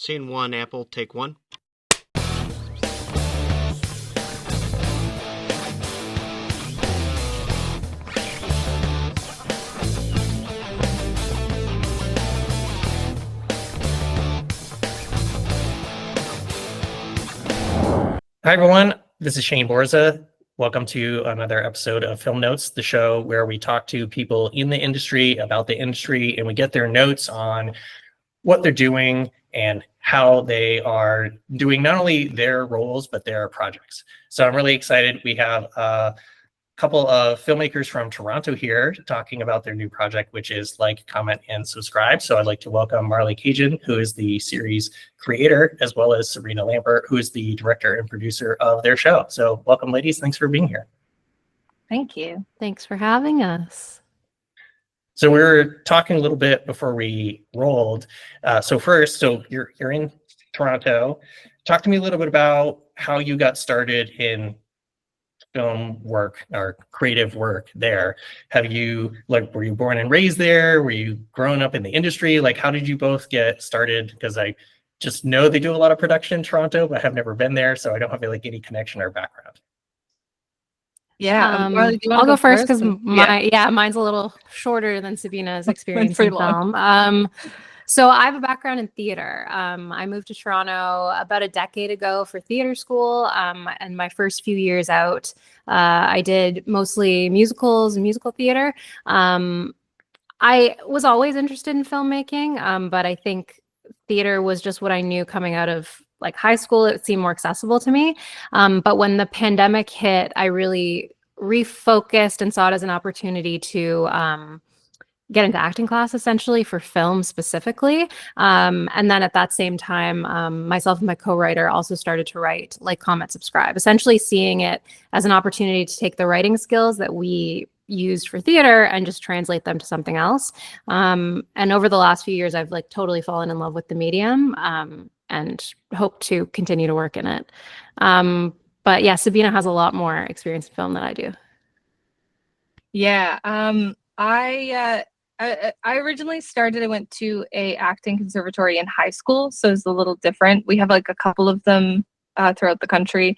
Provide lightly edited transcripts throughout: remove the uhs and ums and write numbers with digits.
Scene one, Apple, take one. Hi, everyone. This is Shane Borza. Welcome to another episode of Film Notes, the show where we talk to people in the industry about the industry, and we get their notes on what they're doing and how they are doing not only their roles, but their projects. So I'm really excited. We have a couple of filmmakers from Toronto here talking about their new project, which is Like, Comment, and Subscribe. So I'd like to welcome Marley Kajan, who is the series creator, as well as Sabina Lambert, who is the director and producer of their show. So welcome, ladies. Thanks for being here. Thank you. Thanks for having us. So we were talking a little bit before we rolled. So you're in Toronto. Talk to me a little bit about how you got started in film work or creative work there. Were you born and raised there? Were you growing up in the industry? Like, how did you both get started? Because I just know they do a lot of production in Toronto, but I have never been there, so I don't have any connection or background. Yeah, Marley, I'll go first because mine's a little shorter than Sabina's experience in film. So I have a background in theater. I moved to Toronto about a decade ago for theater school. And my first few years out, I did mostly musicals and musical theater. I was always interested in filmmaking, but I think theater was just what I knew coming out of like high school. It seemed more accessible to me. But when the pandemic hit, I really refocused and saw it as an opportunity to get into acting class essentially for film specifically. And then at that same time, myself and my co-writer also started to write Like, Comment, Subscribe, essentially seeing it as an opportunity to take the writing skills that we used for theater and just translate them to something else. And over the last few years, I've like totally fallen in love with the medium and hope to continue to work in it. But yeah, Sabina has a lot more experience in film than I do. Yeah, I originally started, I went to a acting conservatory in high school, so it's a little different. We have like a couple of them throughout the country.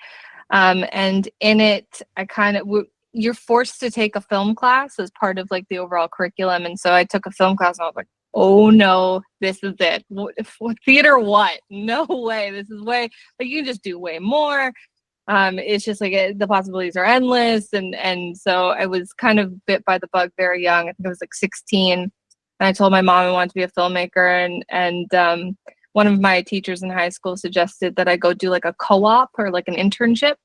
And in it, you're forced to take a film class as part of like the overall curriculum. And so I took a film class and I was like, oh no, this is it. Theater what? No way. This is way, like you can just do way more. It's just like the possibilities are endless. And so I was kind of bit by the bug very young. I think I was like 16. And I told my mom I wanted to be a filmmaker. And one of my teachers in high school suggested that I go do like a co-op or like an internship.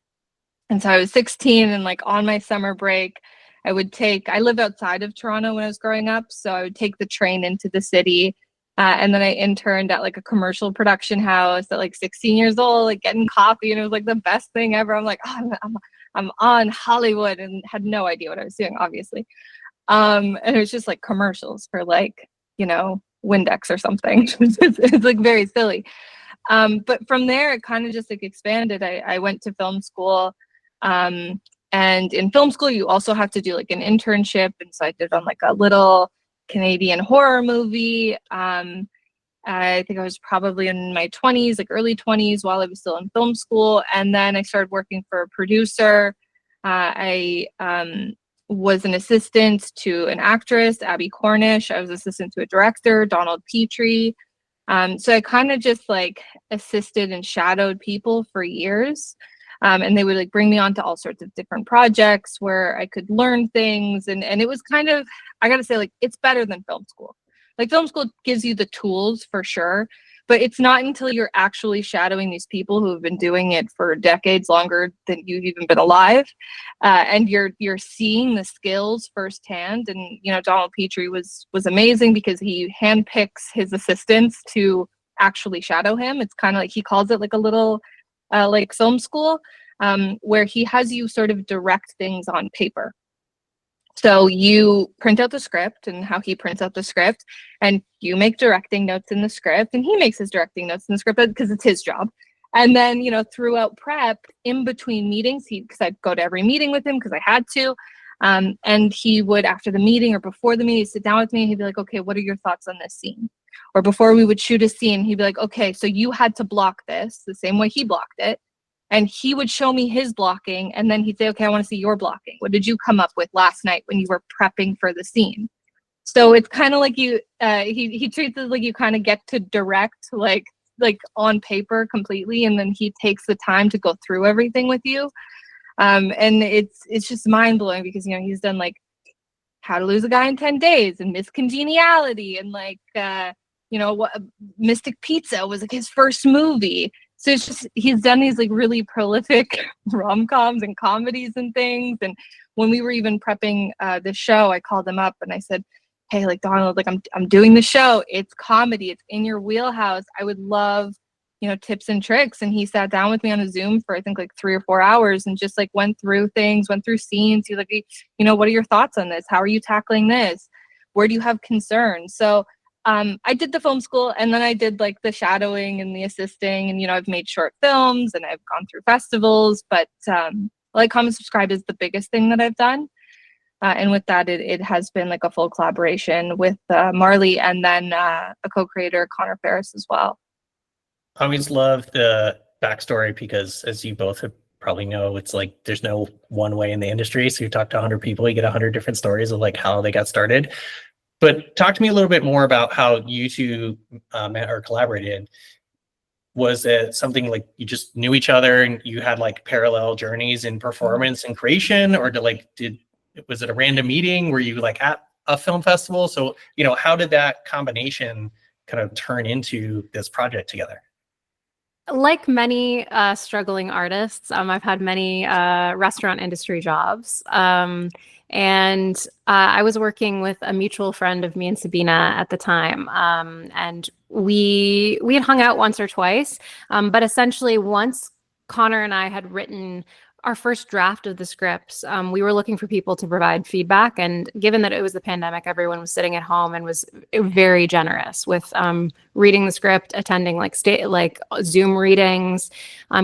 And so I was 16 and like on my summer break, I live outside of Toronto when I was growing up. So I would take the train into the city. And then I interned at like a commercial production house at like 16 years old, like getting coffee, and it was like the best thing ever. I'm like, oh, I'm on Hollywood, and had no idea what I was doing, obviously. And it was just like commercials for like, Windex or something. It's like very silly. But from there, it kind of just like expanded. I went to film school. And in film school, you also have to do like an internship. And so I did on like a little Canadian horror movie. I think I was probably in my 20s, like early 20s, while I was still in film school. And then I started working for a producer. I was an assistant to an actress, Abby Cornish. I was assistant to a director, Donald Petrie. So I kind of just like assisted and shadowed people for years. And they would like bring me on to all sorts of different projects where I could learn things. And it was kind of, I got to say, like, it's better than film school. Like film school gives you the tools for sure, but it's not until you're actually shadowing these people who have been doing it for decades longer than you've even been alive. And you're seeing the skills firsthand. And, Donald Petrie was amazing because he handpicks his assistants to actually shadow him. It's kind of like, he calls it like a little like film school, where he has you sort of direct things on paper. So you print out the script and how he prints out the script, and you make directing notes in the script, and he makes his directing notes in the script because it's his job. And then, throughout prep, in between meetings, because I'd go to every meeting with him because I had to, and he would, after the meeting or before the meeting, sit down with me and he'd be like, okay, what are your thoughts on this scene? Or before we would shoot a scene, he'd be like, okay, so you had to block this the same way he blocked it. And he would show me his blocking, and then he'd say, okay, I want to see your blocking. What did you come up with last night when you were prepping for the scene? So it's kind of like he treats it like you kind of get to direct like on paper completely, and then he takes the time to go through everything with you. And it's just mind blowing because, you know, he's done like How to Lose a Guy in 10 Days and Miss Congeniality and like, you know, what Mystic Pizza was like his first movie. So it's just, he's done these like really prolific rom-coms and comedies and things. And when we were even prepping this show, I called him up and I said, hey, like Donald, like I'm doing the show. It's comedy. It's in your wheelhouse. I would love, you know, tips and tricks. And he sat down with me on a Zoom for I think like 3 or 4 hours and just like went through things, went through scenes. He was like, you know, what are your thoughts on this? How are you tackling this? Where do you have concerns? So I did the film school, and then I did like the shadowing and the assisting, and, you know, I've made short films and I've gone through festivals, but like Comment Subscribe is the biggest thing that I've done. And with that, it has been like a full collaboration with Marley, and then a co-creator, Connor Ferris, as well. I always love the backstory because, as you both have probably know, it's like there's no one way in the industry. So you talk to 100 people, you get 100 different stories of like how they got started. But talk to me a little bit more about how you two met or collaborated. Was it something like you just knew each other and you had like parallel journeys in performance and creation, or was it a random meeting? Were you like at a film festival? So, you know, how did that combination kind of turn into this project together? Like many struggling artists, I've had many restaurant industry jobs. And I was working with a mutual friend of me and Sabina at the time. And we had hung out once or twice. But essentially, once Connor and I had written our first draft of the scripts, we were looking for people to provide feedback. And given that it was the pandemic, everyone was sitting at home and was very generous with reading the script, attending like Zoom readings,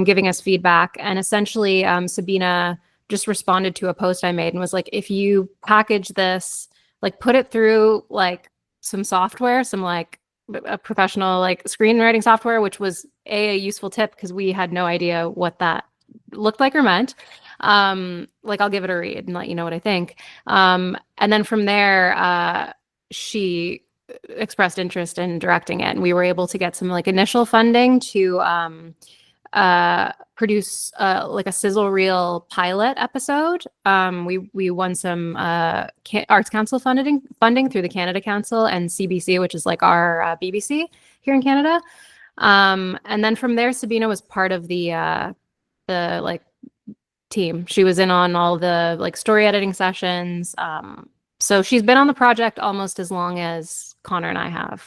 giving us feedback. And essentially, Sabina just responded to a post I made and was like, if you package this, like put it through like some software, some like a professional like screenwriting software, which was a useful tip because we had no idea what that looked like or meant. Like I'll give it a read and let you know what I think. And then from there, she expressed interest in directing it, and we were able to get some like initial funding to produce like a sizzle reel pilot episode. We won some Arts Council funding through the Canada Council and CBC, which is like our BBC here in Canada. And then from there, Sabina was part of the like team. She was in on all the like story editing sessions. So she's been on the project almost as long as Connor and I have.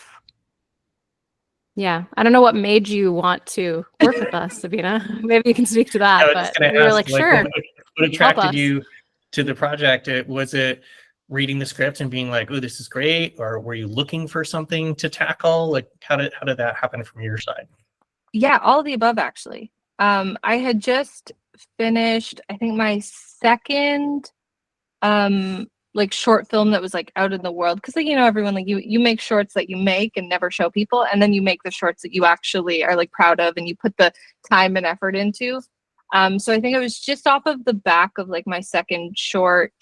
Yeah, I don't know what made you want to work with us, Sabina. Maybe you can speak to that. But we were like, sure. What attracted you to the project? Was it reading the script and being like, "Oh, this is great," or were you looking for something to tackle? Like, how did that happen from your side? Yeah, all of the above, actually. I had just finished, I think, my second like short film that was like out in the world, because like, you know, everyone like you make shorts that you make and never show people, and then you make the shorts that you actually are like proud of and you put the time and effort into. So I think it was just off of the back of like my second short,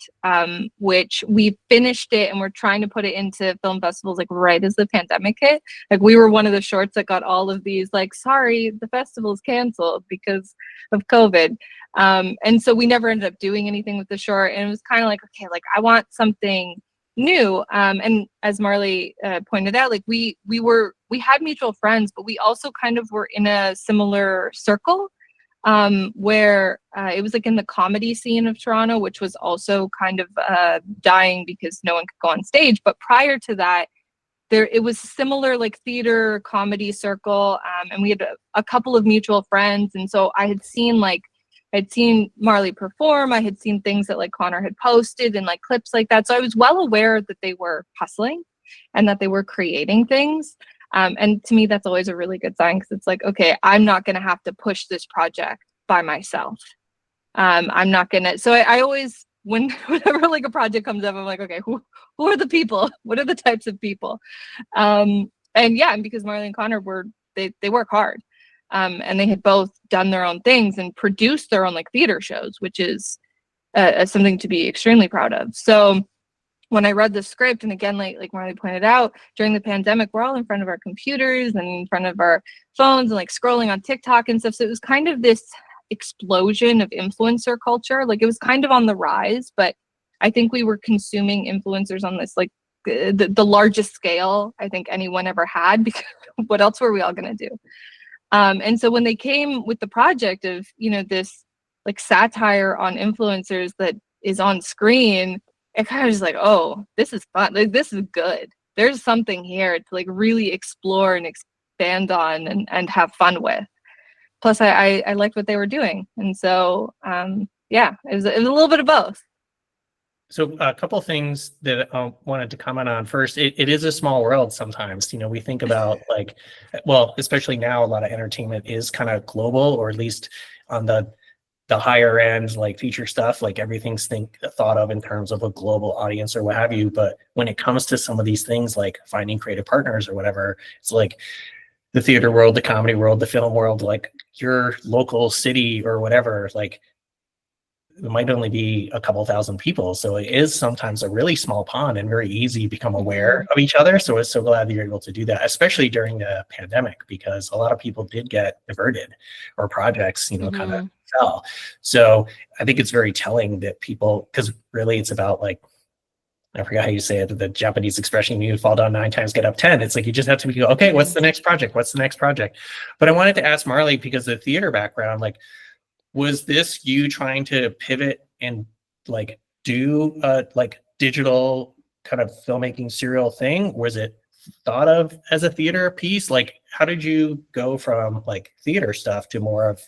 which we finished it and we're trying to put it into film festivals like right as the pandemic hit. Like we were one of the shorts that got all of these like, sorry, the festival's canceled because of COVID. And so we never ended up doing anything with the short, and it was kind of like, okay, like I want something new. And as Marley pointed out, like we had mutual friends, but we also kind of were in a similar circle. Where it was like in the comedy scene of Toronto, which was also kind of dying because no one could go on stage. But prior to that, it was similar like theater comedy circle, and we had a couple of mutual friends. And so I'd seen Marley perform. I had seen things that like Connor had posted and like clips like that. So I was well aware that they were hustling and that they were creating things. And to me, that's always a really good sign, because it's like, okay, I'm not going to have to push this project by myself. I'm not going to. So I always, whenever like a project comes up, I'm like, okay, who are the people? What are the types of people? And and because Marley and Connor they work hard. And they had both done their own things and produced their own like theater shows, which is something to be extremely proud of. So when I read the script, and again, like Marley pointed out, during the pandemic, we're all in front of our computers and in front of our phones and like scrolling on TikTok and stuff. So it was kind of this explosion of influencer culture. Like it was kind of on the rise, but I think we were consuming influencers on this like the largest scale I think anyone ever had, because what else were we all going to do? And so when they came with the project of, this like satire on influencers that is on screen, it kind of was like, oh, this is fun. Like, this is good. There's something here to like really explore and expand on and have fun with. Plus, I liked what they were doing. And so, yeah, it was a little bit of both. So a couple of things that I wanted to comment on. First, it is a small world sometimes. We think about like, well, especially now, a lot of entertainment is kind of global, or at least on the higher end, like feature stuff, like everything's thought of in terms of a global audience or what have you. But when it comes to some of these things, like finding creative partners or whatever, it's like the theater world, the comedy world, the film world, like your local city or whatever, like it might only be a couple thousand people. So it is sometimes a really small pond and very easy to become aware of each other. So it's so glad that you're able to do that, especially during the pandemic, because a lot of people did get diverted, or projects, kind of fell. So I think it's very telling that people, because really it's about like, I forgot how you say it, the Japanese expression, you fall down 9 times, get up 10. It's like, you just have to go, okay, what's the next project? What's the next project? But I wanted to ask Marley, because the theater background, like, was this you trying to pivot and like do like digital kind of filmmaking serial thing? Was it thought of as a theater piece? Like, how did you go from like theater stuff to more of,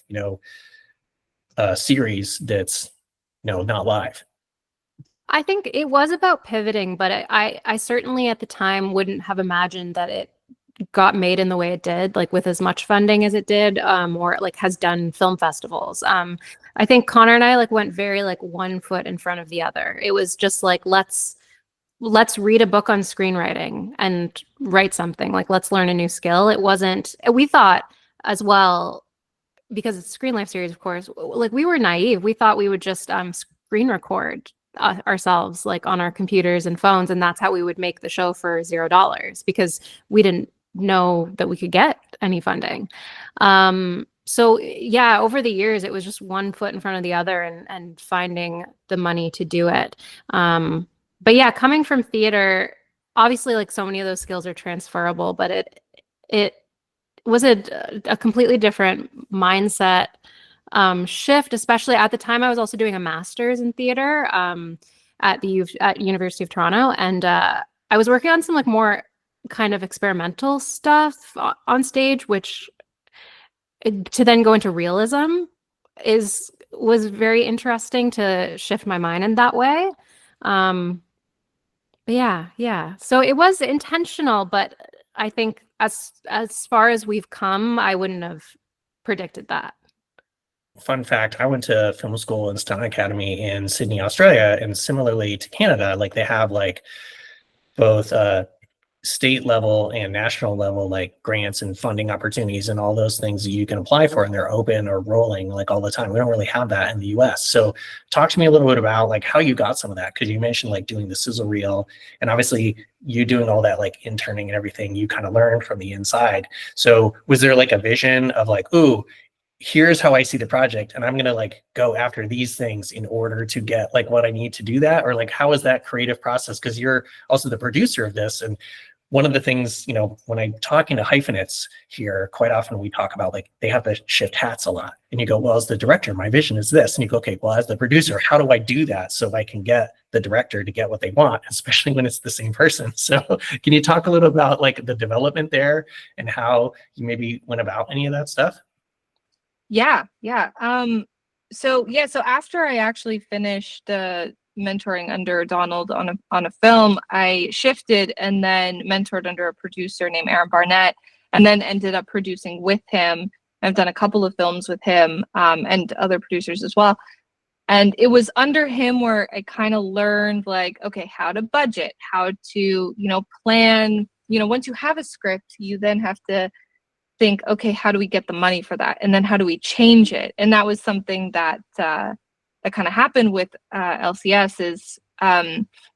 a series that's, not live? I think it was about pivoting, but I certainly at the time wouldn't have imagined that it got made in the way it did, like with as much funding as it did, or like has done film festivals. I think Connor and I like went very like one foot in front of the other. It was just like, let's read a book on screenwriting and write something. Like, let's learn a new skill. It wasn't, we thought as well, because it's a Screen Life series, of course, like we were naive. We thought we would just screen record ourselves like on our computers and phones, and that's how we would make the show for $0, because we didn't know that we could get any funding. So yeah, over the years, it was just one foot in front of the other and finding the money to do it. But yeah, coming from theater, obviously like so many of those skills are transferable, but it was a completely different mindset shift, especially at the time. I was also doing a master's in theater at University of Toronto, and I was working on some like more kind of experimental stuff on stage, which to then go into realism was very interesting to shift my mind in that way. Yeah. So it was intentional, but I think as far as we've come, I wouldn't have predicted that. Fun fact, I went to film school and Stunt Academy in Sydney, Australia, and similarly to Canada, like they have like both state level and national level like grants and funding opportunities and all those things that you can apply for, and they're open or rolling like all the time. We don't really have that in the US. So talk to me a little bit about like how you got some of that, because you mentioned like doing the sizzle reel, and obviously you doing all that like interning and everything, you kind of learned from the inside. So was there like a vision of like, ooh, here's how I see the project, and I'm going to like go after these things in order to get like what I need to do that? Or like, how is that creative process? Because you're also the producer of this. And one of the things, when I'm talking to hyphenates here, quite often we talk about like they have to shift hats a lot. And you go, well, as the director, my vision is this. And you go, okay, well, as the producer, how do I do that so I can get the director to get what they want, especially when it's the same person? So can you talk a little about like the development there and how you maybe went about any of that stuff? Yeah. So after I actually finished mentoring under Donald on a film, I shifted and then mentored under a producer named Aaron Barnett, and then ended up producing with him. I've done a couple of films with him and other producers as well. And it was under him where I kind of learned like, okay, how to budget, how to, plan once you have a script, you then have to think, okay, how do we get the money for that? And then how do we change it? And that was something that kind of happened with LCS is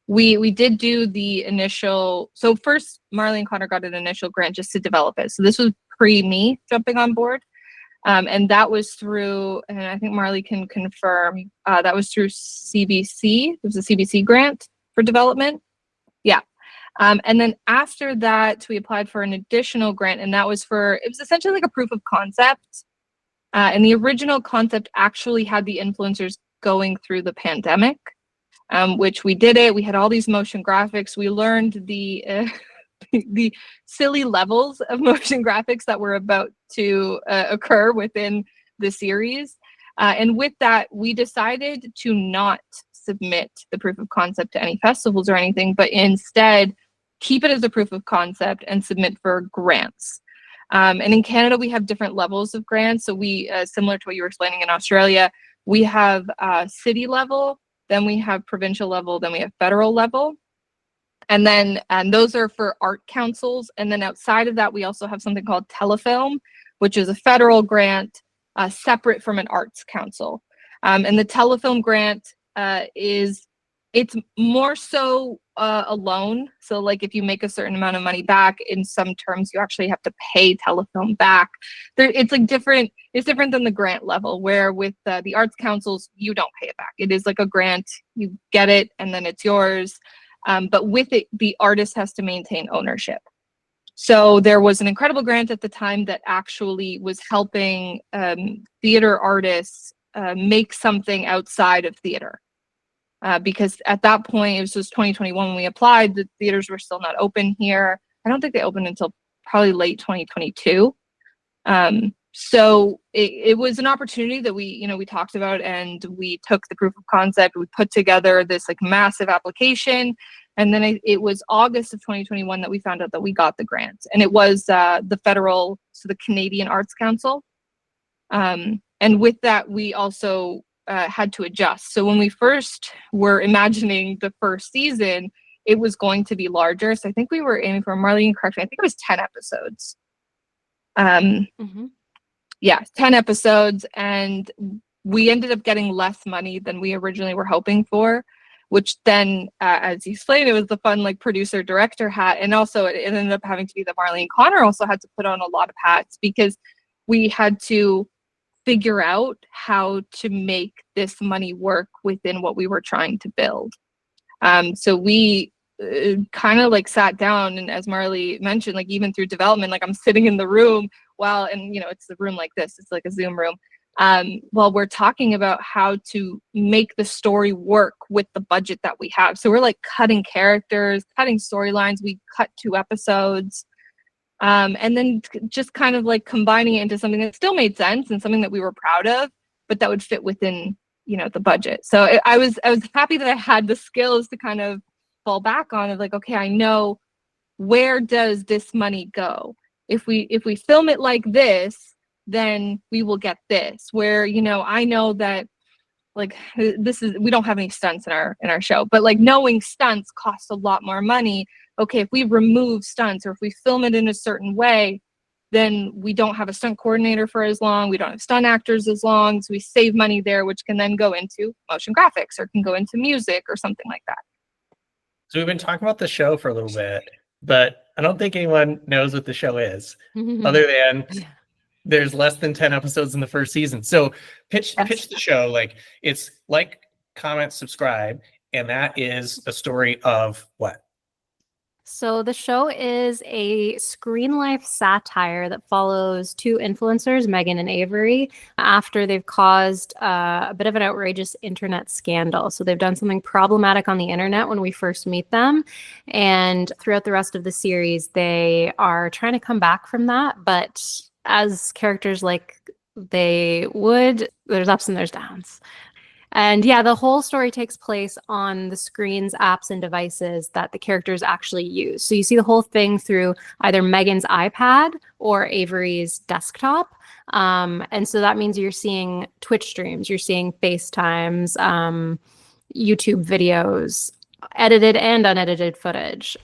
we did do the initial. So first, Marley and Connor got an initial grant just to develop it. So this was pre me jumping on board. And that was through, and I think Marley can confirm, that was through CBC. It was a CBC grant for development. Yeah. And then after that, we applied for an additional grant, and that was it was essentially like a proof of concept. And the original concept actually had the influencers going through the pandemic, which we did it. We had all these motion graphics. We learned the the silly levels of motion graphics that were about to occur within the series. And with that, we decided to not submit the proof of concept to any festivals or anything, but instead keep it as a proof of concept and submit for grants. And in Canada, we have different levels of grants. So we, similar to what you were explaining in Australia, we have city level, then we have provincial level, then we have federal level. And those are for art councils. And then outside of that, we also have something called Telefilm, which is a federal grant separate from an arts council. And the Telefilm grant it's more so a loan. So like if you make a certain amount of money back, in some terms, you actually have to pay Telefilm back. It's like different. It's different than the grant level, where with the arts councils, you don't pay it back. It is like a grant. You get it and then it's yours. But with it, the artist has to maintain ownership. So there was an incredible grant at the time that actually was helping theater artists make something outside of theater. Because at that point, it was just 2021 when we applied, the theaters were still not open here. I don't think they opened until probably late 2022. So it was an opportunity that we talked about, and we took the proof of concept. We put together this like massive application, and then it was August of 2021 that we found out that we got the grant, and it was the federal, so the Canadian Arts Council. And with that, we also had to adjust. So when we first were imagining the first season, it was going to be larger. So I think we were aiming for, Marley, and correct me, I think it was 10 episodes. Yeah, 10 episodes. And we ended up getting less money than we originally were hoping for, which then, as you explained, it was the fun like producer director hat. And also it ended up having to be that Marley and Connor also had to put on a lot of hats, because we had to figure out how to make this money work within what we were trying to build. So we kind of like sat down, and as Marley mentioned, like even through development, like I'm sitting in the room and it's the room like this, it's like a Zoom room, while we're talking about how to make the story work with the budget that we have. So we're like cutting characters, cutting storylines. We cut 2 episodes. And then just kind of like combining it into something that still made sense and something that we were proud of, but that would fit within, the budget. So I was happy that I had the skills to kind of fall back on, of like, okay, I know, where does this money go? If we film it like this, then we will get this. Where, I know that like we don't have any stunts in our show, but like knowing stunts costs a lot more money. Okay, if we remove stunts, or if we film it in a certain way, then we don't have a stunt coordinator for as long. We don't have stunt actors as long. So we save money there, which can then go into motion graphics, or can go into music or something like that. So we've been talking about the show for a little bit, but I don't think anyone knows what the show is, other than there's less than 10 episodes in the first season. So pitch the show. Like, it's like, comment, subscribe, and that is a story of what? So the show is a screen life satire that follows 2 influencers, Megan and Avery, after they've caused a bit of an outrageous internet scandal. So they've done something problematic on the internet when we first meet them. And throughout the rest of the series, they are trying to come back from that. But as characters like they would, there's ups and there's downs. And yeah, the whole story takes place on the screens, apps, and devices that the characters actually use. So you see the whole thing through either Megan's iPad or Avery's desktop. And so that means you're seeing Twitch streams, you're seeing FaceTimes, YouTube videos, edited and unedited footage.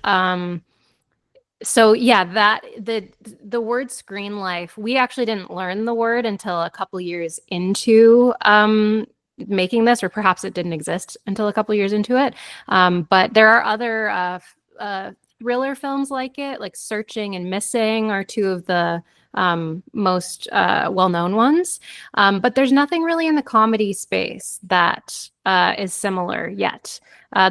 So yeah, that the word screen life, we actually didn't learn the word until a couple years into making this, or perhaps it didn't exist until a couple years into it. But there are other thriller films like it, like Searching and Missing are two of the most well-known ones. But there's nothing really in the comedy space that is similar yet.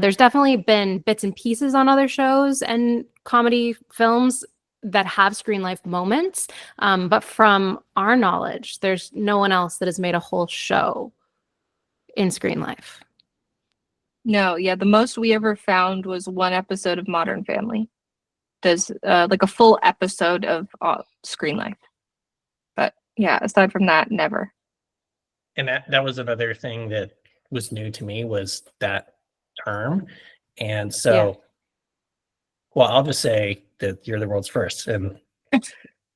There's definitely been bits and pieces on other shows and comedy films that have screen life moments. But from our knowledge, there's no one else that has made a whole show in screen life. No, yeah, the most we ever found was one episode of Modern Family. Does like a full episode of screen life. But yeah, aside from that, never. And that was another thing that was new to me, was that term. And so, well, I'll just say that you're the world's first. And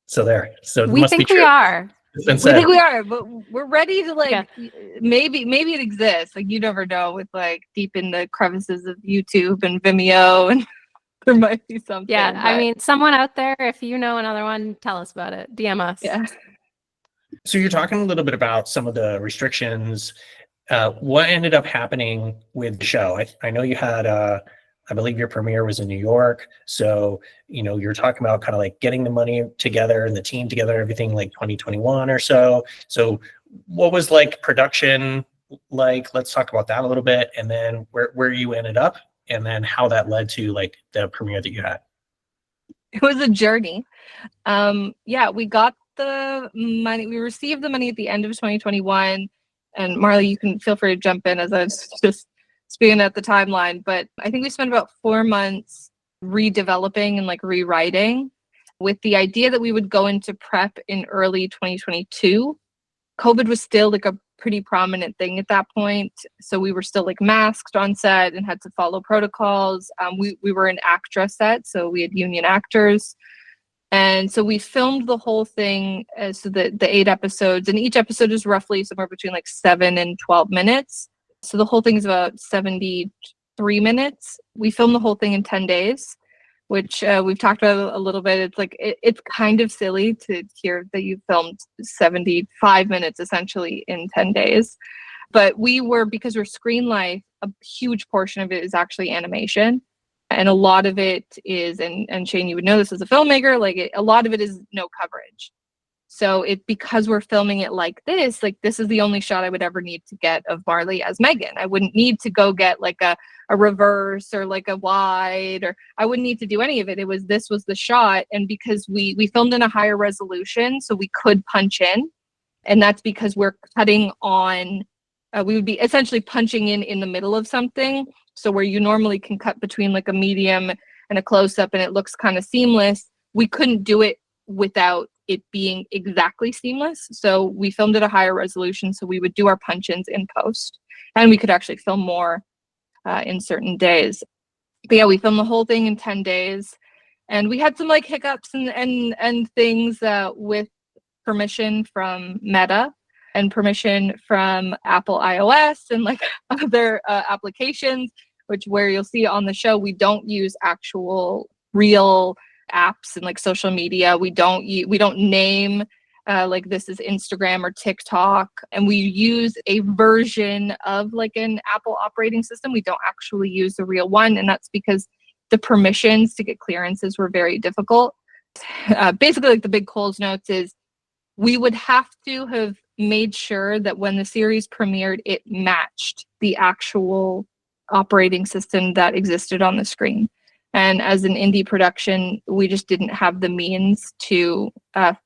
so there. So it We must be think true. we are. It's been We said. think we are, but we're ready to maybe it exists. Like, you never know, with like deep in the crevices of YouTube and Vimeo, and there might be something. Yeah, but I mean, someone out there, if you know another one, tell us about it. DM us. yeah. So you're talking a little bit about some of the restrictions. What ended up happening with the show? I know you had, I believe your premiere was in New York. So, you're talking about kind of like getting the money together and the team together, everything like 2021 or so. So what was like production like? Let's talk about that a little bit. And then where you ended up, and then how that led to like the premiere that you had. It was a journey. Yeah, we got the money. We received the money at the end of 2021. And Marley, you can feel free to jump in as I was just speaking at the timeline. But I think we spent about 4 months redeveloping and like rewriting, with the idea that we would go into prep in early 2022. COVID was still like a pretty prominent thing at that point. So we were still like masked on set and had to follow protocols. We were an ACTRA set, so we had union actors. And so we filmed the whole thing as the 8 episodes, and each episode is roughly somewhere between like 7 and 12 minutes. So the whole thing is about 73 minutes. We filmed the whole thing in 10 days, which we've talked about a little bit. It's like, it's kind of silly to hear that you filmed 75 minutes essentially in 10 days. But because we're Screen Life, a huge portion of it is actually animation. And a lot of it is, and Shane, you would know this as a filmmaker, a lot of it is no coverage. So because we're filming it like this is the only shot I would ever need to get of Marley as Megan. I wouldn't need to go get like a reverse or like a wide, or I wouldn't need to do any of it. This was the shot. And because we filmed in a higher resolution, so we could punch in. And that's because we're cutting on, we would be essentially punching in the middle of something. So where you normally can cut between like a medium and a close-up and it looks kind of seamless, we couldn't do it without it being exactly seamless. So we filmed at a higher resolution, so we would do our punch-ins in post, and we could actually film more in certain days. But yeah, we filmed the whole thing in 10 days, and we had some like hiccups and things with permission from Meta and permission from Apple iOS and like other applications, where you'll see on the show, we don't use actual real apps and like social media. We don't name like this is Instagram or TikTok, and we use a version of like an Apple operating system. We don't actually use the real one, and that's because the permissions to get clearances were very difficult. Basically, like the big Coles notes is, we would have to have made sure that when the series premiered, it matched the actual operating system that existed on the screen. And as an indie production, we just didn't have the means to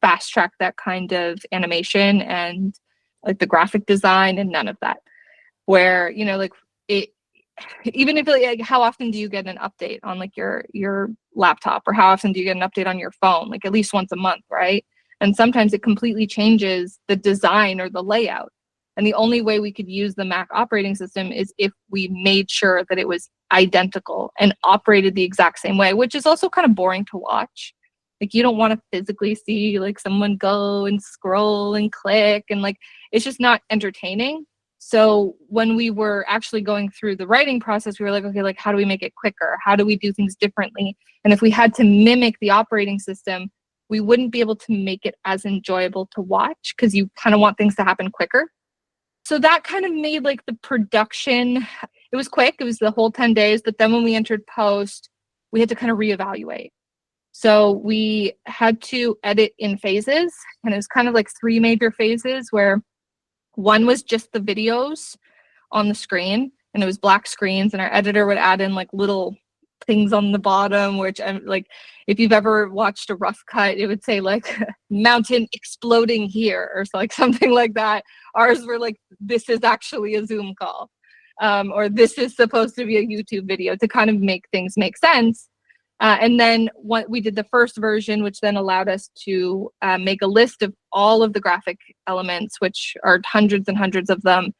fast track that kind of animation and like the graphic design and none of that. Where, like it, even if like, how often do you get an update on like your laptop, or how often do you get an update on your phone? Like at least once a month, right? And sometimes it completely changes the design or the layout. And the only way we could use the Mac operating system is if we made sure that it was identical and operated the exact same way, which is also kind of boring to watch. Like, you don't want to physically see like someone go and scroll and click, and like it's just not entertaining. So when we were actually going through the writing process, we were like, okay, like how do we make it quicker? How do we do things differently? And if we had to mimic the operating system, we wouldn't be able to make it as enjoyable to watch because you kind of want things to happen quicker. So that kind of made like the production, it was quick. It was the whole 10 days. But then when we entered post, we had to kind of reevaluate. So we had to edit in phases, and it was kind of like 3 major phases where one was just the videos on the screen, and it was black screens, and our editor would add in like little things on the bottom, which I'm like, if you've ever watched a rough cut, it would say like mountain exploding here or like something like that. Ours were like, this is actually a Zoom call, or this is supposed to be a YouTube video, to kind of make things make sense. And then what we did the first version, which then allowed us to make a list of all of the graphic elements, which are hundreds and hundreds of them.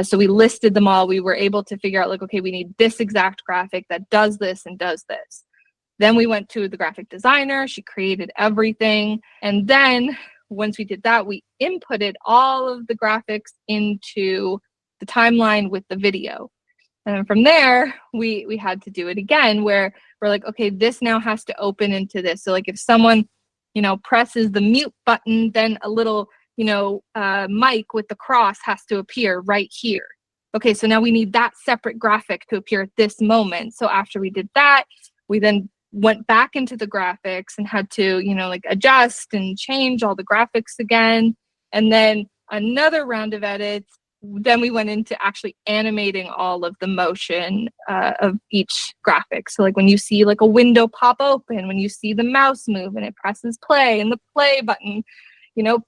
So we listed them all. We were able to figure out like, okay, we need this exact graphic that does this and does this. Then we went to the graphic designer. She created everything. And then once we did that, we inputted all of the graphics into the timeline with the video. And then from there, we had to do it again, where we're like, okay, this now has to open into this. So like if someone, presses the mute button, then a little, mic with the cross has to appear right here. Okay, so now we need that separate graphic to appear at this moment. So after we did that, we then went back into the graphics and had to, adjust and change all the graphics again. And then another round of edits. Then we went into actually animating all of the motion of each graphic. So like when you see like a window pop open, when you see the mouse move and it presses play and the play button,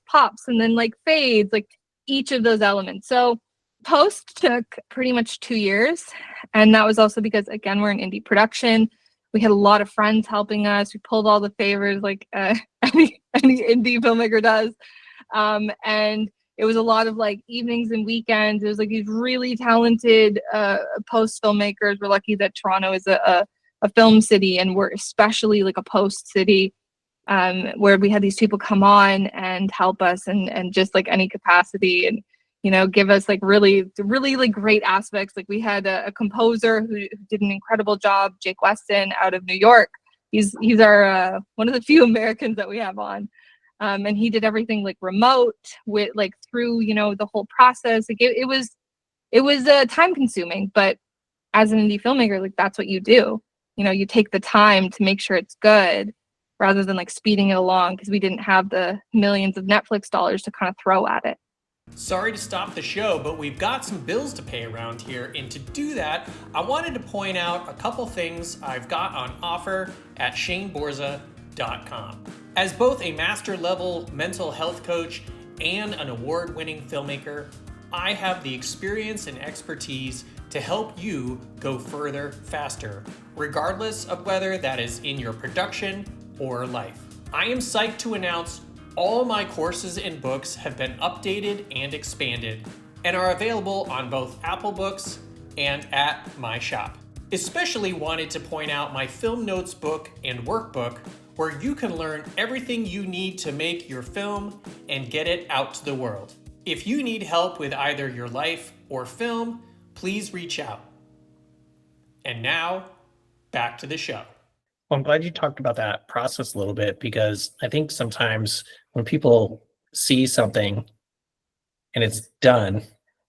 pops and then like fades, like each of those elements. So post took pretty much 2 years. And that was also because, again, we're an indie production. We had a lot of friends helping us. We pulled all the favors like any indie filmmaker does. And it was a lot of like evenings and weekends. It was like these really talented post filmmakers. We're lucky that Toronto is a film city, and we're especially like a post city, where we had these people come on and help us and just like any capacity and, give us like really like great aspects. Like we had a composer who did an incredible job, Jake Weston out of New York. He's our one of the few Americans that we have on. And he did everything like remote with like through, the whole process. Like it was time consuming, but as an indie filmmaker, like that's what you do. You take the time to make sure it's good rather than like speeding it along, because we didn't have the millions of Netflix dollars to kind of throw at it. Sorry to stop the show, but we've got some bills to pay around here. And to do that, I wanted to point out a couple things I've got on offer at ShaneBorza.com. As both a master level mental health coach and an award-winning filmmaker, I have the experience and expertise to help you go further faster, regardless of whether that is in your production or life. I am psyched to announce all my courses and books have been updated and expanded and are available on both Apple Books and at my shop. Especially wanted to point out my Film Notes book and workbook, where you can learn everything you need to make your film and get it out to the world. If you need help with either your life or film, please reach out. And now, back to the show. Well, I'm glad you talked about that process a little bit, because I think sometimes when people see something and it's done,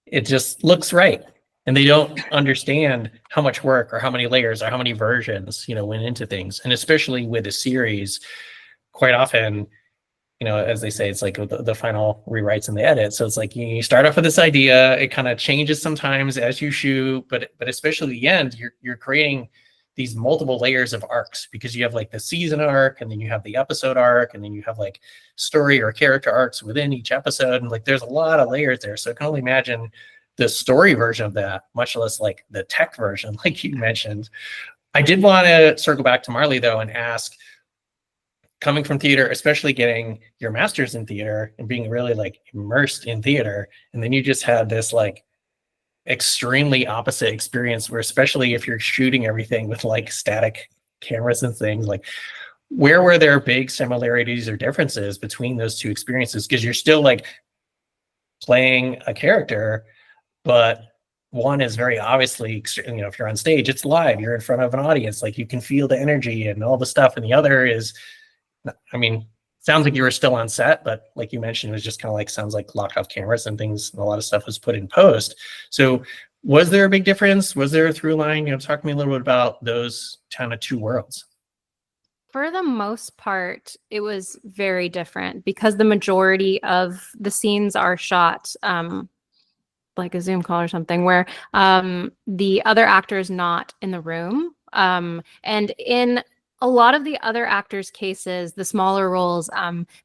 it just looks right. And they don't understand how much work or how many layers or how many versions, went into things. And especially with a series, quite often, as they say, it's like the final rewrites and the edit. So it's like you start off with this idea, it kind of changes sometimes as you shoot, but especially the end, you're creating these multiple layers of arcs, because you have like the season arc, and then you have the episode arc, and then you have like story or character arcs within each episode. And like there's a lot of layers there. So I can only imagine the story version of that, much less like the tech version, like you mentioned. I did want to circle back to Marley though and ask, coming from theater, especially getting your master's in theater and being really like immersed in theater, and then you just had this like extremely opposite experience where, especially if you're shooting everything with like static cameras and things, like where were there big similarities or differences between those two experiences? Because you're still like playing a character, but one is very obviously, you know, if you're on stage, it's live, you're in front of an audience, like you can feel the energy and all the stuff. And the other is, I mean, sounds like you were still on set, but like you mentioned, it was just kind of like, sounds like locked off cameras and things, and a lot of stuff was put in post. So was there a big difference? Was there a through line? You know, talk to me a little bit about those kind of two worlds. For the most part, it was very different because the majority of the scenes are shot like a Zoom call or something, where the other actor is not in the room. And in a lot of the other actors' cases, the smaller roles,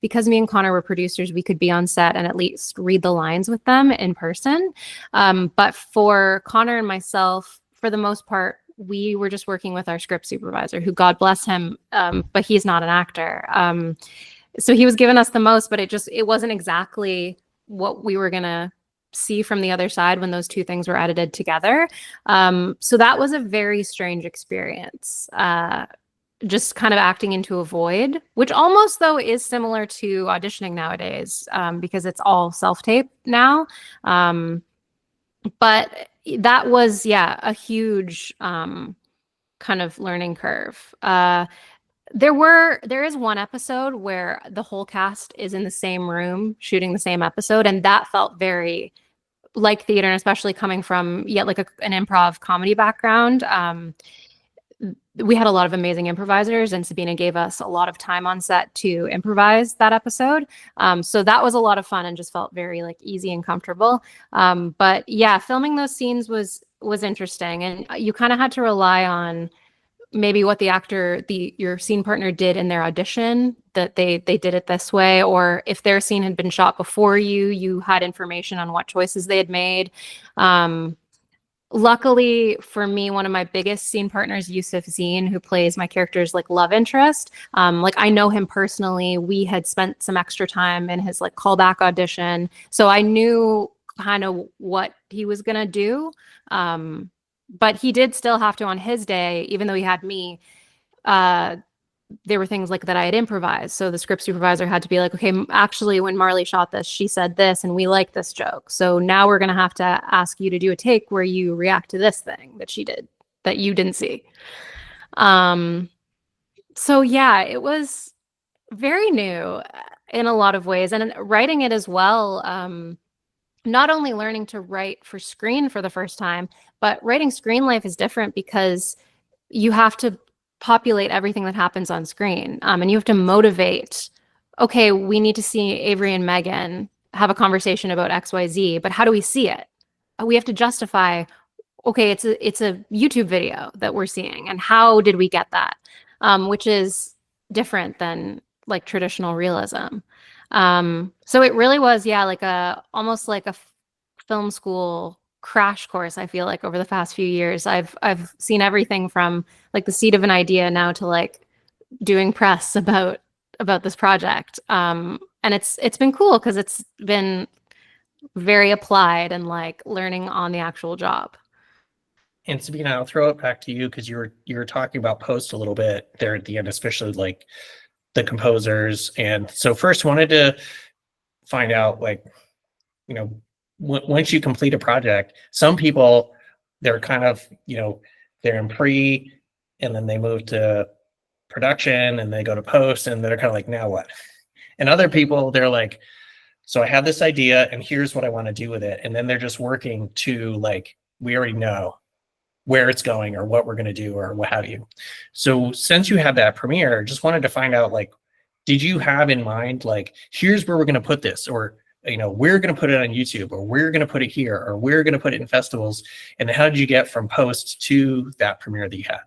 because me and Connor were producers, we could be on set and at least read the lines with them in person. But for Connor and myself, for the most part, we were just working with our script supervisor, who, God bless him, but he's not an actor. So he was giving us the most, but it wasn't exactly what we were gonna see from the other side when those two things were edited together. So that was a very strange experience. Just kind of acting into a void, which almost though is similar to auditioning nowadays, because it's all self-tape now. But that was, yeah, a huge kind of learning curve. There is one episode where the whole cast is in the same room shooting the same episode, and that felt very like theater, and especially coming from like an improv comedy background. We had a lot of amazing improvisers, and Sabina gave us a lot of time on set to improvise that episode. So that was a lot of fun and just felt very like easy and comfortable. But yeah, filming those scenes was interesting, and you kind of had to rely on maybe what the actor, your scene partner did in their audition, that they did it this way, or if their scene had been shot before you had information on what choices they had made. Luckily for me, one of my biggest scene partners, Yusuf Zine, who plays my character's like love interest, like I know him personally. We had spent some extra time in his like callback audition, so I knew kind of what he was gonna do. But he did still have to, on his day, even though he had me, there were things like that I had improvised. So the script supervisor had to be like, okay, actually, when Marley shot this, she said this, and we like this joke. So now we're going to have to ask you to do a take where you react to this thing that she did that you didn't see. So yeah, it was very new in a lot of ways. And writing it as well, not only learning to write for screen for the first time, but writing screen life is different because you have to populate everything that happens on screen. And you have to motivate, okay, we need to see Avery and Megan have a conversation about XYZ, but how do we see it? We have to justify, okay, it's a YouTube video that we're seeing, and how did we get that? Which is different than like traditional realism. So it really was, yeah, like almost like a film school crash course. I feel like over the past few years, I've seen everything from like the seed of an idea now to like doing press about this project. And it's been cool because it's been very applied and like learning on the actual job. And Sabina, I'll throw it back to you because you were talking about post a little bit there at the end, especially like the composers. And so first wanted to find out, like, you know, once you complete a project, some people, they're kind of, you know, they're in pre and then they move to production and they go to post and they're kind of like, now what? And other people, they're like, so I have this idea and here's what I want to do with it. And then they're just working to like, we already know where it's going or what we're going to do or what have you. So since you had that premiere, just wanted to find out, like, did you have in mind, like, here's where we're going to put this, or, you know, we're going to put it on YouTube, or we're going to put it here, or we're going to put it in festivals? And how did you get from post to that premiere that you had?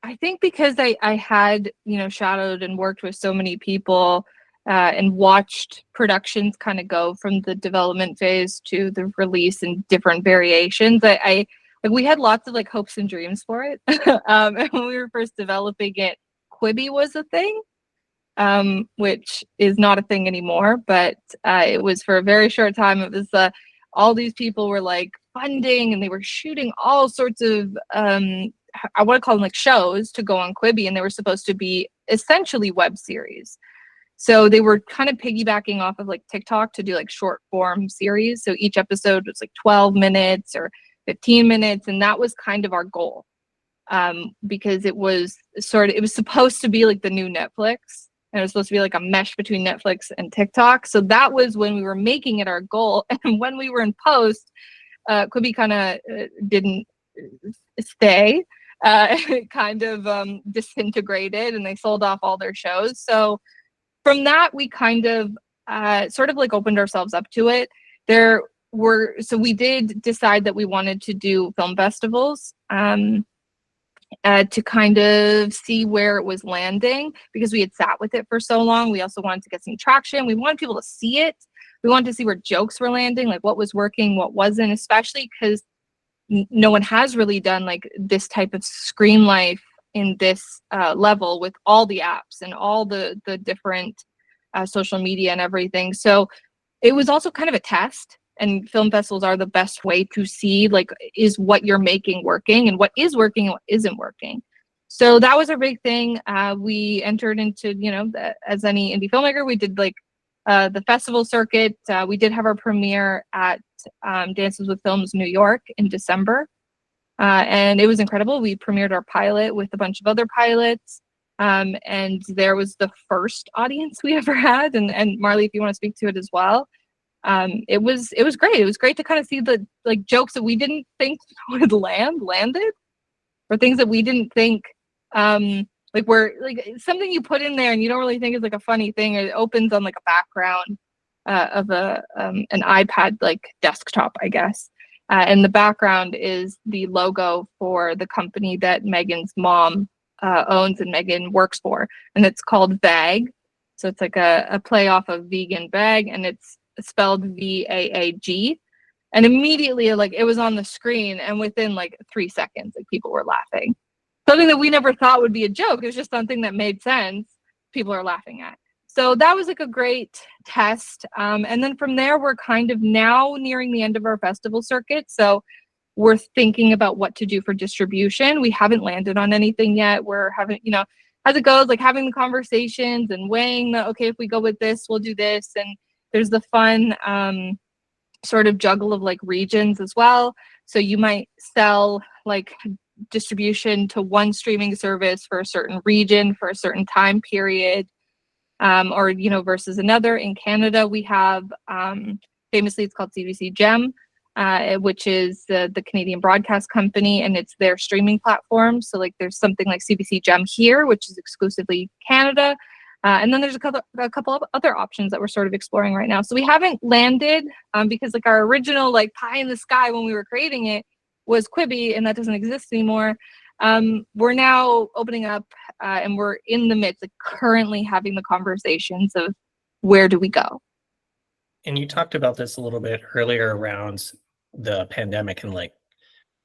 I think because I had, you know, shadowed and worked with so many people and watched productions kind of go from the development phase to the release in different variations. I like, we had lots of like hopes and dreams for it. And when we were first developing it, Quibi was a thing, which is not a thing anymore, but it was for a very short time. It was all these people were like funding and they were shooting all sorts of I want to call them like shows to go on Quibi, and they were supposed to be essentially web series. So they were kind of piggybacking off of like TikTok to do like short form series. So each episode was like 12 minutes or 15 minutes. And that was kind of our goal, because it was supposed to be like the new Netflix. And it was supposed to be like a mesh between Netflix and TikTok. So that was when we were making it our goal. And when we were in post, Quibi kind of didn't stay. It kind of disintegrated, and they sold off all their shows. So from that, we kind of sort of like opened ourselves up to it. So we did decide that we wanted to do film festivals. To kind of see where it was landing, because we had sat with it for so long. We also wanted to get some traction. We wanted people to see it. We wanted to see where jokes were landing, like what was working, what wasn't, especially because no one has really done like this type of screen life in this level with all the apps and all the different social media and everything. So it was also kind of a test. And film festivals are the best way to see, like, is what you're making working, and what is working and what isn't working. So that was our big thing. We entered into, as any indie filmmaker, we did like the festival circuit. We did have our premiere at Dances with Films New York in December. And it was incredible. We premiered our pilot with a bunch of other pilots. And there was the first audience we ever had. And Marley, if you want to speak to it as well. It was great. It was great to kind of see the like jokes that we didn't think would landed, or things that we didn't think like were like something you put in there and you don't really think is like a funny thing. It opens on like a background of an iPad like desktop, I guess. And the background is the logo for the company that Megan's mom owns and Megan works for, and it's called VAG. So it's like a play off of vegan bag, and it's spelled VAAG, and immediately like it was on the screen, and within like 3 seconds like people were laughing. Something that we never thought would be a joke. It was just something that made sense. People are laughing at. So that was like a great test. And then from there, we're kind of now nearing the end of our festival circuit. So we're thinking about what to do for distribution. We haven't landed on anything yet. We're having, as it goes, like having the conversations and weighing the, okay, if we go with this, we'll do this. And there's the fun sort of juggle of like regions as well. So you might sell like distribution to one streaming service for a certain region for a certain time period, or versus another. In Canada, we have famously it's called CBC Gem, which is the Canadian Broadcast Company, and it's their streaming platform. So like there's something like CBC Gem here, which is exclusively Canada. And then there's a couple of other options that we're sort of exploring right now. So we haven't landed because like our original like pie in the sky when we were creating it was Quibi, and that doesn't exist anymore. We're now opening up and we're in the midst, like currently having the conversations of where do we go. And you talked about this a little bit earlier around the pandemic and like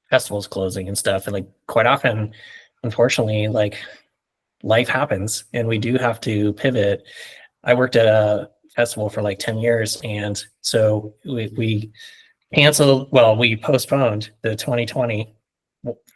festivals closing and stuff. And like quite often, unfortunately, like life happens and we do have to pivot. I worked at a festival for like 10 years. And so we canceled, we postponed the 2020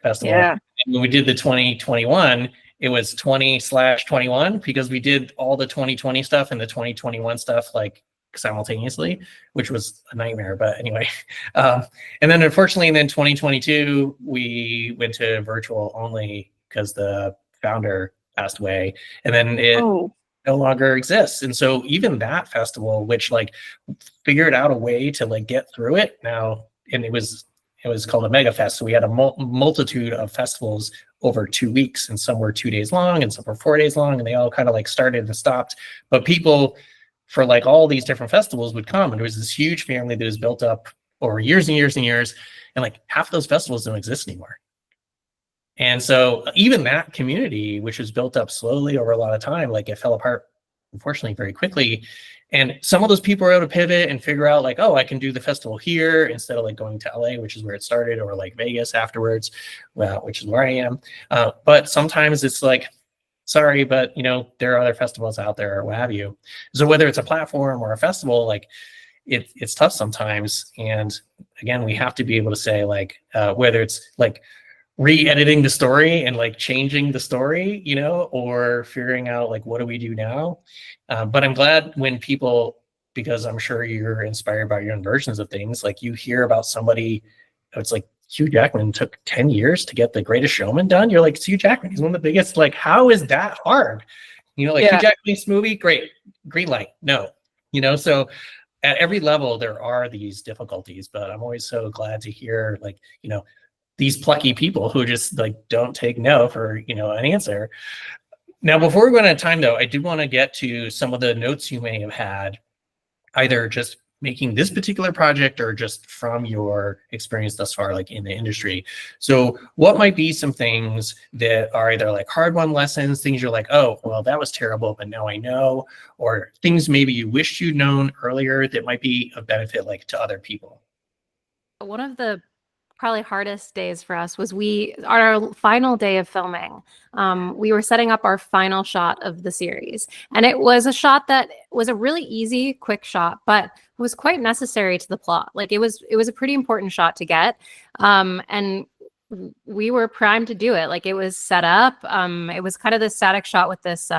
festival. Yeah. And when we did the 2021, it was 20/21 because we did all the 2020 stuff and the 2021 stuff like simultaneously, which was a nightmare. But anyway, and then unfortunately, in 2022, we went to virtual only because the founder passed away, and then it no longer exists. And so even that festival, which like figured out a way to like get through it now, and it was called a mega fest. So we had a multitude of festivals over 2 weeks, and some were 2 days long and some were 4 days long, and they all kind of like started and stopped. But people for like all these different festivals would come, and there was this huge family that was built up over years and years and years. And like half of those festivals don't exist anymore. And so even that community, which was built up slowly over a lot of time, like it fell apart, unfortunately, very quickly. And some of those people were able to pivot and figure out like, oh, I can do the festival here instead of like going to LA, which is where it started, or like Vegas afterwards, which is where I am. But sometimes it's like, sorry, but there are other festivals out there or what have you. So whether it's a platform or a festival, like it's tough sometimes. And again, we have to be able to say like, whether it's like re-editing the story and like changing the story, you know, or figuring out like what do we do now. But I'm glad when people, because I'm sure you're inspired by your own versions of things, like you hear about somebody, it's like Hugh Jackman took 10 years to get The Greatest Showman done. You're like, it's Hugh Jackman, he's one of the biggest, like how is that hard? You know, like Hugh Jackman's movie, great, green light, no, you know. So at every level there are these difficulties, but I'm always so glad to hear like, you know, these plucky people who just like don't take no for, you know, an answer. Now, before we run out of time though, I do want to get to some of the notes you may have had, either just making this particular project or just from your experience thus far, like in the industry. So what might be some things that are either like hard-won lessons, things you're like, oh, well, that was terrible, but now I know, or things maybe you wished you'd known earlier that might be of benefit like to other people? One of the probably hardest days for us was our final day of filming. We were setting up our final shot of the series, and it was a shot that was a really easy, quick shot, but was quite necessary to the plot. Like it was a pretty important shot to get, and we were primed to do it. Like it was set up. It was kind of this static shot with this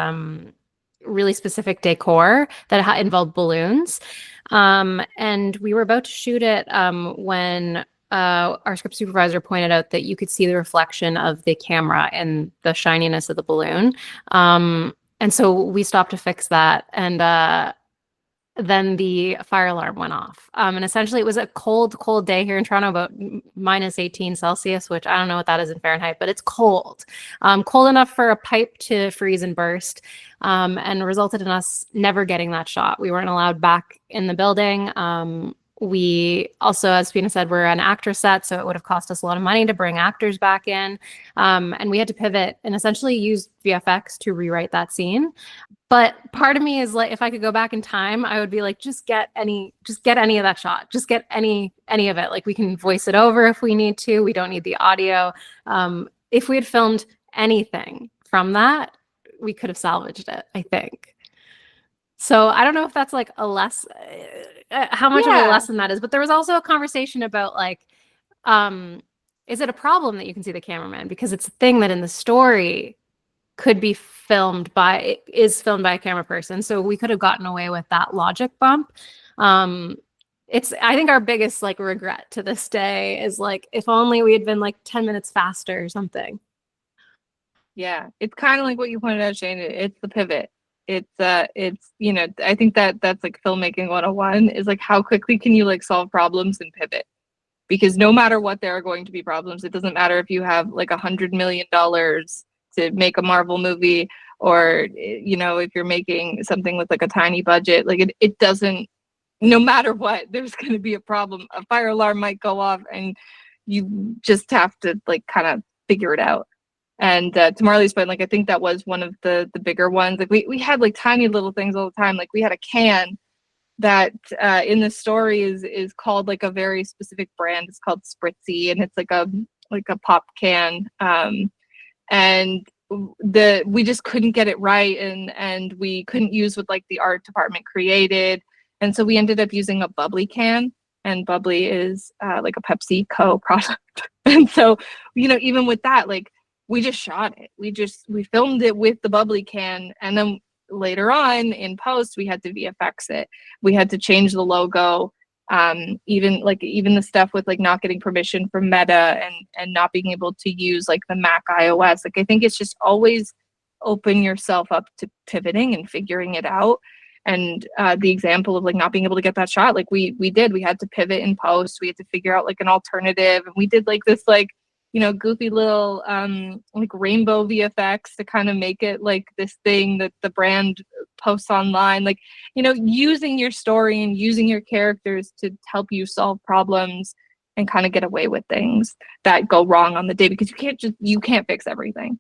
really specific decor that involved balloons, and we were about to shoot it when our script supervisor pointed out that you could see the reflection of the camera and the shininess of the balloon. And so we stopped to fix that. And then the fire alarm went off. And essentially it was a cold, cold day here in Toronto, about minus 18 Celsius, which I don't know what that is in Fahrenheit, but it's cold. Cold enough for a pipe to freeze and burst, and resulted in us never getting that shot. We weren't allowed back in the building. We also, as Sabina said, we're an actor set, so it would have cost us a lot of money to bring actors back in. And we had to pivot and essentially use VFX to rewrite that scene. But part of me is like, if I could go back in time, I would be like, just get any of that shot. Just get any of it. Like we can voice it over if we need to. We don't need the audio. If we had filmed anything from that, we could have salvaged it, I think. So I don't know if that's like a less, how much of a lesson that is, but there was also a conversation about like, is it a problem that you can see the cameraman? Because it's a thing that in the story is filmed by a camera person. So we could have gotten away with that logic bump. It's, I think our biggest like regret to this day is like, if only we had been like 10 minutes faster or something. Yeah. It's kind of like what you pointed out, Shane. It's the pivot. It's, you know, I think that's like filmmaking 101 is like, how quickly can you like solve problems and pivot? Because no matter what, there are going to be problems. It doesn't matter if you have like $100 million to make a Marvel movie, or, you know, if you're making something with like a tiny budget, like it doesn't, no matter what, there's going to be a problem. A fire alarm might go off and you just have to like kind of figure it out. And to Marley's point, like I think that was one of the bigger ones. Like we had like tiny little things all the time. Like we had a can that in the story is called like a very specific brand. It's called Spritzy, and it's like a pop can. And we just couldn't get it right, and we couldn't use what like the art department created, and so we ended up using a bubbly can. And bubbly is like a PepsiCo product. And so, you know, even with that, like we just shot it. We filmed it with the bubbly can, and then later on in post we had to VFX it. We had to change the logo, even the stuff with like not getting permission from Meta and not being able to use like the Mac iOS. Like I think it's just always open yourself up to pivoting and figuring it out. And the example of like not being able to get that shot, like we had to pivot in post. We had to figure out like an alternative, and we did like this like, you know, goofy little like rainbow VFX to kind of make it like this thing that the brand posts online, like, you know, using your story and using your characters to help you solve problems and kind of get away with things that go wrong on the day, because you can't fix everything,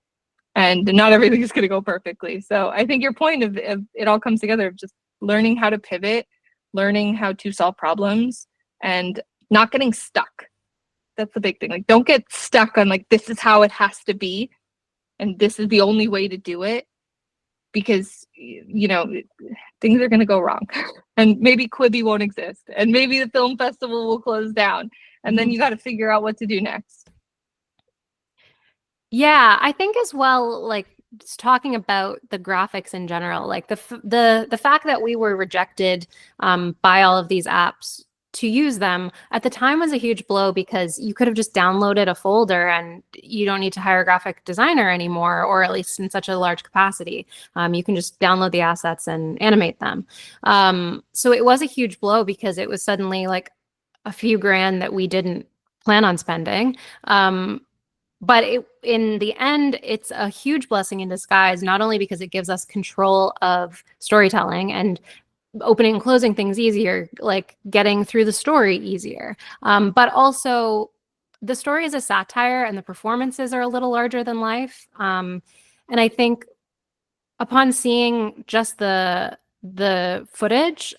and not everything is going to go perfectly. So I think your point of it all comes together of just learning how to pivot, learning how to solve problems, and not getting stuck. That's the big thing. Like, don't get stuck on like, this is how it has to be, and this is the only way to do it, because, you know, things are going to go wrong, and maybe Quibi won't exist, and maybe the film festival will close down, and then you got to figure out what to do next. Yeah, I think as well, like just talking about the graphics in general, like the fact that we were rejected by all of these apps to use them at the time was a huge blow because you could have just downloaded a folder and you don't need to hire a graphic designer anymore, or at least in such a large capacity. You can just download the assets and animate them. So it was a huge blow because it was suddenly like a few grand that we didn't plan on spending. But in the end, it's a huge blessing in disguise, not only because it gives us control of storytelling and opening and closing things easier, like getting through the story easier, but also the story is a satire and the performances are a little larger than life. And I think upon seeing just the footage,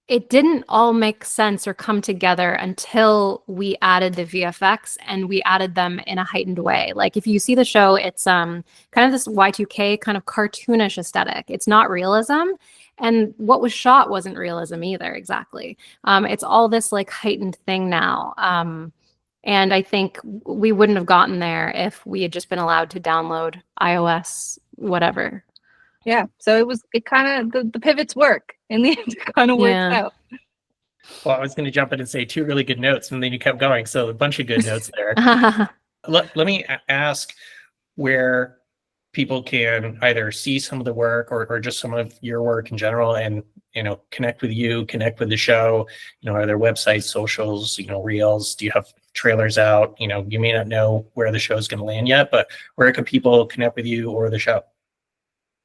it didn't all make sense or come together until we added the VFX and we added them in a heightened way. Like if you see the show, it's kind of this Y2K kind of cartoonish aesthetic. It's not realism. And what was shot wasn't realism either, exactly. It's all this like heightened thing now. And I think we wouldn't have gotten there if we had just been allowed to download iOS, whatever. Yeah, so it kind of, the pivots work in the end. It kind of works out. Well, I was going to jump in and say 2 really good notes, and then you kept going, so a bunch of good notes there. Let me ask where people can either see some of the work or just some of your work in general, and connect with you, connect with the show. Are there websites, socials, reels? Do you have trailers out? You may not know where the show is going to land yet, but where can people connect with you or the show?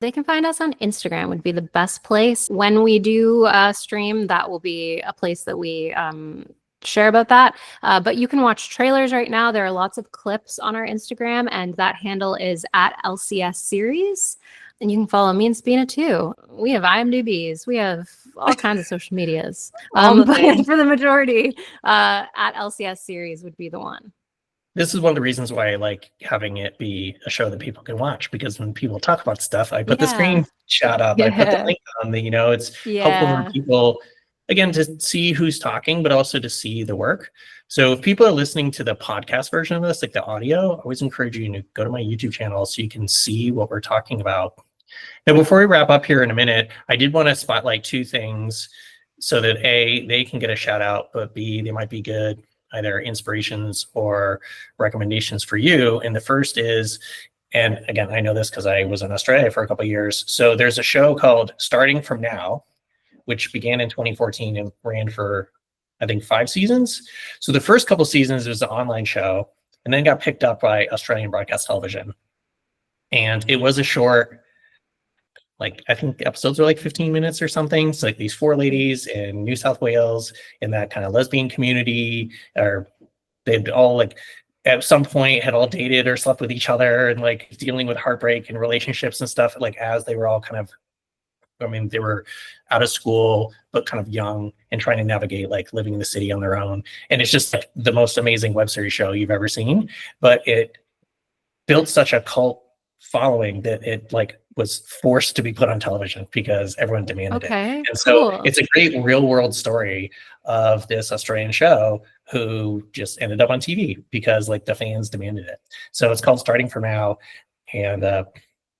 They can find us on Instagram would be the best place. When we do stream, that will be a place that we share about that. But you can watch trailers right now. There are lots of clips on our Instagram, and that handle is at LCS Series. And you can follow me and Sabina too. We have IMDb's. We have all kinds of social medias. But for the majority, at LCS Series would be the one. This is one of the reasons why I like having it be a show that people can watch, because when people talk about stuff, I put the screenshot up, I put the link on it's helpful for people, again, to see who's talking, but also to see the work. So if people are listening to the podcast version of this, like the audio, I always encourage you to go to my YouTube channel so you can see what we're talking about. Now, before we wrap up here in a minute, I did want to spotlight 2 things so that A, they can get a shout out, but B, they might be good either inspirations or recommendations for you. And the first is, and again, I know this because I was in Australia for a couple of years. So there's a show called Starting From Now, which began in 2014 and ran for, I think, 5 seasons. So the first couple seasons was an online show, and then got picked up by Australian Broadcast Television. And it was a short, like, I think the episodes were like 15 minutes or something. So like these 4 ladies in New South Wales in that kind of lesbian community, or they'd all like at some point had all dated or slept with each other, and like dealing with heartbreak and relationships and stuff, like as they were all kind of, they were out of school, but kind of young and trying to navigate like living in the city on their own. And it's just like the most amazing web series show you've ever seen, but it built such a cult following that it like was forced to be put on television because everyone demanded it. And so it's a great real world story of this Australian show who just ended up on TV because like the fans demanded it. So it's called Starting From Now. And I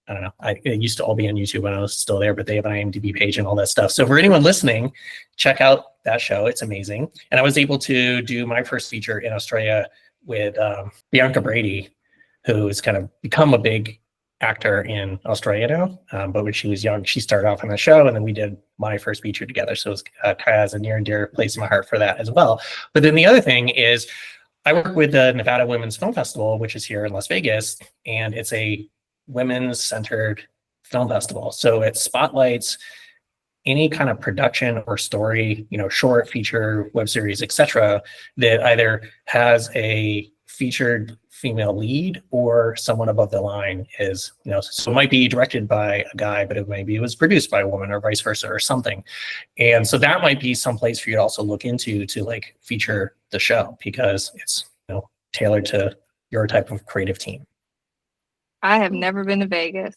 don't know, it used to all be on YouTube when I was still there, but they have an IMDb page and all that stuff. So for anyone listening, check out that show. It's amazing. And I was able to do my first feature in Australia with Bianca Brady, who has kind of become a big actor in Australia now, but when she was young, she started off on the show, and then we did my first feature together. So it has a near and dear place in my heart for that as well. But then the other thing is, I work with the Nevada Women's Film Festival, which is here in Las Vegas, and it's a women's centered film festival. So it spotlights any kind of production or story, short, feature, web series, etc., that either has a featured female lead or someone above the line is, so it might be directed by a guy, but it was produced by a woman, or vice versa, or something. And so that might be some place for you to also look into to like feature the show, because it's tailored to your type of creative team. I have never been to Vegas.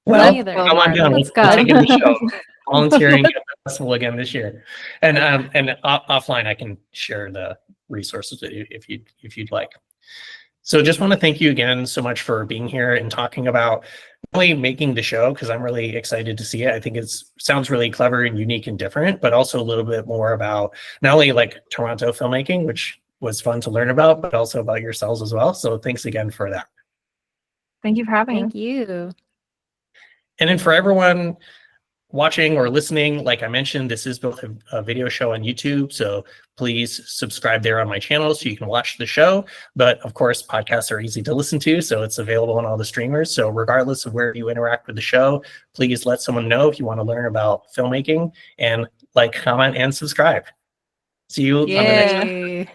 Well, come on down. Let's go. Take the show. Volunteering at the festival again this year, and offline I can share the resources with you if you'd like. So just want to thank you again so much for being here and talking about not only making the show, because I'm really excited to see it. I think it sounds really clever and unique and different, but also a little bit more about not only like Toronto filmmaking, which was fun to learn about, but also about yourselves as well. So thanks again for that. Thank you for having us. Thank you. And then for everyone watching or listening, like I mentioned, this is both a video show on YouTube, so please subscribe there on my channel so you can watch the show. But of course, podcasts are easy to listen to, so it's available on all the streamers. So regardless of where you interact with the show, please let someone know if you want to learn about filmmaking, and like, comment, and subscribe. See you on the next one.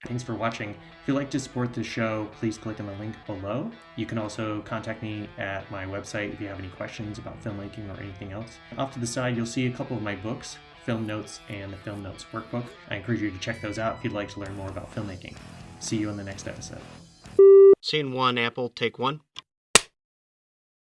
Thanks for watching. If you'd like to support the show, please click on the link below. You can also contact me at my website if you have any questions about filmmaking or anything else. Off to the side, you'll see a couple of my books, Film Notes and the Film Notes Workbook. I encourage you to check those out if you'd like to learn more about filmmaking. See you in the next episode. Scene 1, Apple, take 1.